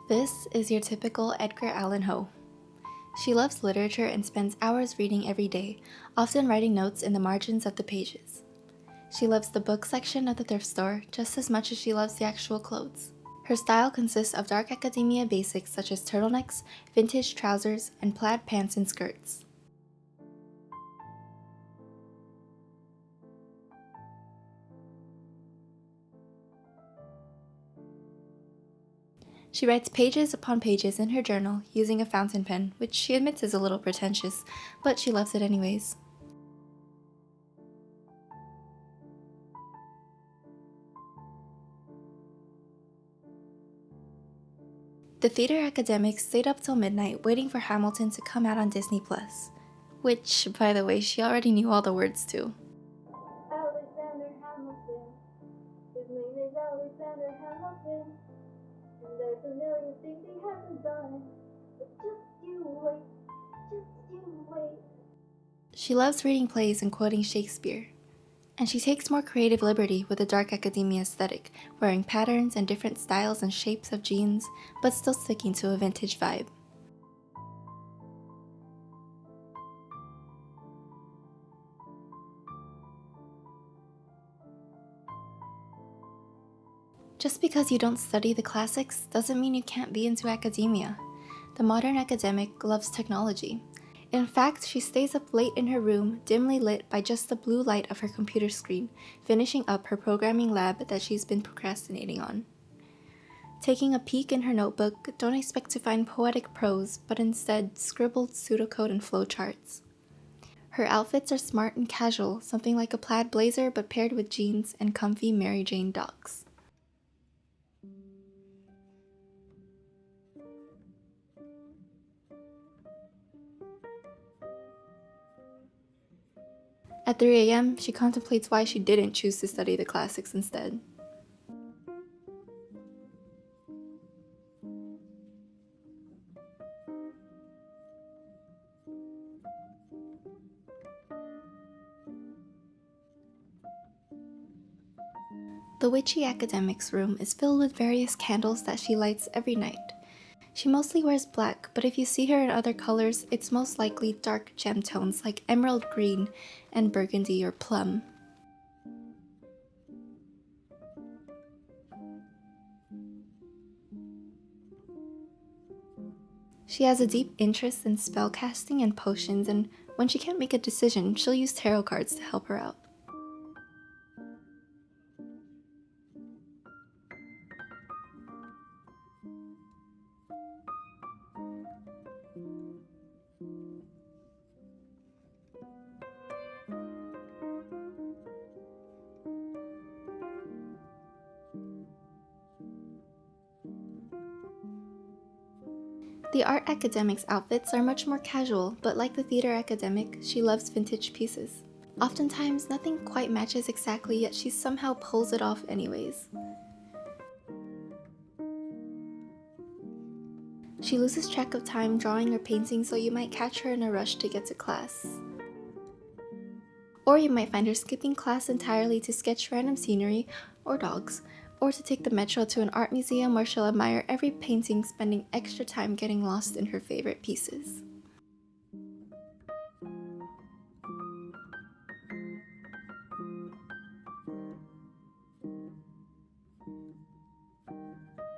This is your typical Edgar Allan Poe. She loves literature and spends hours reading every day, often writing notes in the margins of the pages. She loves the book section of the thrift store just as much as she loves the actual clothes. Her style consists of dark academia basics such as turtlenecks, vintage trousers, and plaid pants and skirts. She writes pages upon pages in her journal using a fountain pen, which she admits is a little pretentious, but she loves it anyways. The theater academic stayed up till midnight waiting for Hamilton to come out on Disney+, which, by the way, she already knew all the words to. Alexander Hamilton, his name is Alexander Hamilton, and there's a million things he hasn't done, but just you wait. She loves reading plays and quoting Shakespeare, and she takes more creative liberty with a dark academia aesthetic, wearing patterns and different styles and shapes of jeans, but still sticking to a vintage vibe. Just because you don't study the classics doesn't mean you can't be into academia. The modern academic loves technology. In fact, she stays up late in her room, dimly lit by just the blue light of her computer screen, finishing up her programming lab that she's been procrastinating on. Taking a peek in her notebook, don't expect to find poetic prose, but instead scribbled pseudocode and flowcharts. Her outfits are smart and casual, something like a plaid blazer but paired with jeans and comfy Mary Jane docs. At 3 a.m., she contemplates why she didn't choose to study the classics instead. The Witchy academic's room is filled with various candles that she lights every night. She mostly wears black, but if you see her in other colors, it's most likely dark gem tones like emerald green and burgundy or plum. She has a deep interest in spellcasting and potions, and when she can't make a decision, she'll use tarot cards to help her out. The art academic's outfits are much more casual, but like the theater academic, she loves vintage pieces. Oftentimes, nothing quite matches exactly, yet she somehow pulls it off anyways. She loses track of time drawing or painting, so you might catch her in a rush to get to class. Or you might find her skipping class entirely to sketch random scenery or dogs, or to take the metro to an art museum where she'll admire every painting, spending extra time getting lost in her favorite pieces.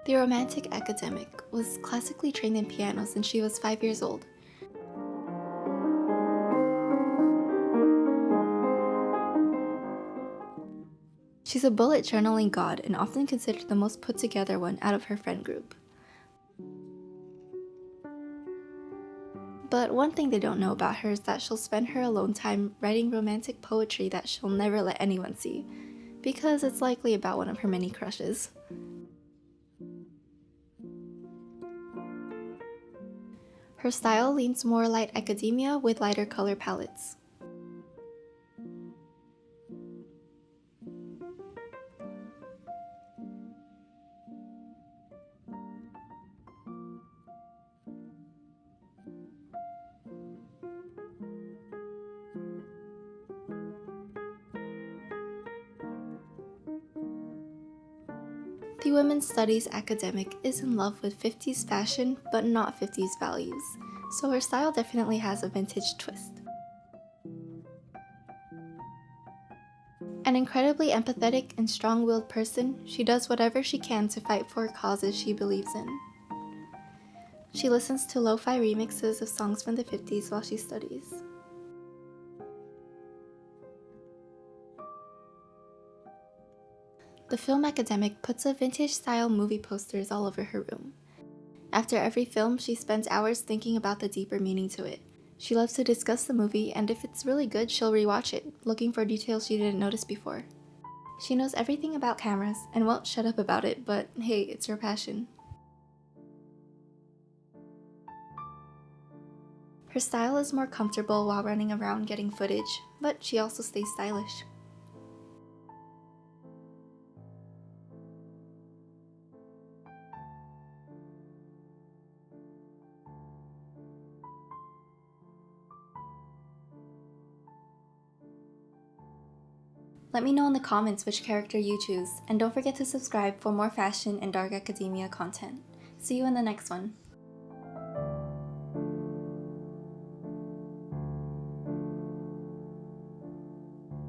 The romantic academic was classically trained in piano since she was 5 years old. She's a bullet journaling god and often considered the most put together one out of her friend group. But one thing they don't know about her is that she'll spend her alone time writing romantic poetry that she'll never let anyone see, because it's likely about one of her many crushes. Her style leans more light academia with lighter color palettes. The women's studies academic is in love with 50s fashion, but not 50s values, so her style definitely has a vintage twist. An incredibly empathetic and strong-willed person, she does whatever she can to fight for causes she believes in. She listens to lo-fi remixes of songs from the 50s while she studies. The film academic puts a vintage-style movie posters all over her room. After every film, she spends hours thinking about the deeper meaning to it. She loves to discuss the movie, and if it's really good, she'll rewatch it, looking for details she didn't notice before. She knows everything about cameras, and won't shut up about it, but hey, it's her passion. Her style is more comfortable while running around getting footage, but she also stays stylish. Let me know in the comments which character you choose, and don't forget to subscribe for more fashion and dark academia content. See you in the next one.